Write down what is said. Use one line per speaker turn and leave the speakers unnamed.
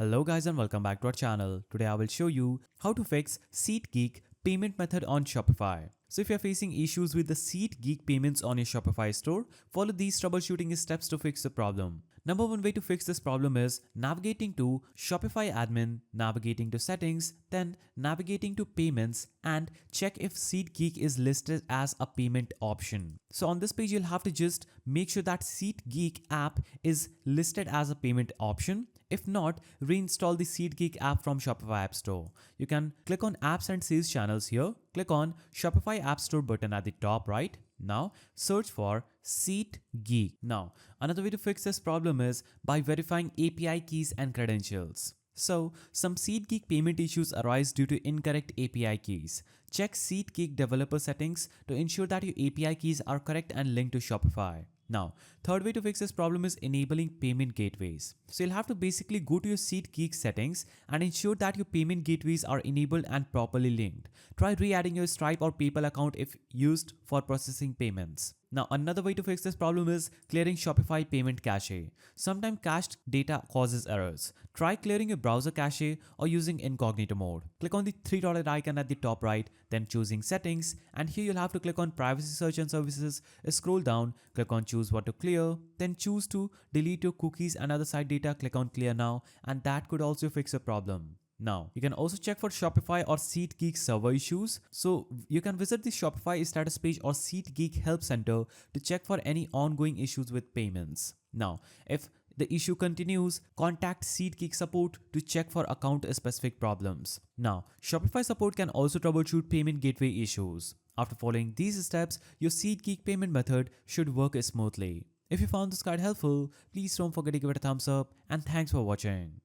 Hello guys and welcome back to our channel. Today I will show you how to fix Seatgeek payment method on Shopify. So if you're facing issues with the Seatgeek payments on your Shopify store, follow these troubleshooting steps to fix the problem. Number one way to fix this problem is navigating to Shopify admin, navigating to settings, then navigating to payments and check if Seatgeek is listed as a payment option. So on this page, you'll have to just make sure that Seatgeek app is listed as a payment option. If not, reinstall the Seatgeek app from Shopify App Store. You can click on Apps and Sales Channels here. Click on Shopify App Store button at the top right. Now, search for Seatgeek. Now, another way to fix this problem is by verifying API keys and credentials. So, some Seatgeek payment issues arise due to incorrect API keys. Check Seatgeek developer settings to ensure that your API keys are correct and linked to Shopify. Now, third way to fix this problem is enabling payment gateways. So you'll have to basically go to your Seatgeek settings and ensure that your payment gateways are enabled and properly linked. Try re-adding your Stripe or PayPal account if used for processing payments. Now, another way to fix this problem is clearing Shopify payment cache. Sometimes cached data causes errors. Try clearing your browser cache or using incognito mode. Click on the three-dotted icon at the top right, then choosing settings, and here you'll have to click on privacy search and services, scroll down, click on choose what to clear, then choose to delete your cookies and other site data, click on clear now, and that could also fix a problem. Now, you can also check for Shopify or Seatgeek server issues. So you can visit the Shopify status page or Seatgeek help center to check for any ongoing issues with payments. Now, if the issue continues, contact Seatgeek support to check for account specific problems. Now, Shopify support can also troubleshoot payment gateway issues. After following these steps, your Seatgeek payment method should work smoothly. If you found this guide helpful, please don't forget to give it a thumbs up and thanks for watching.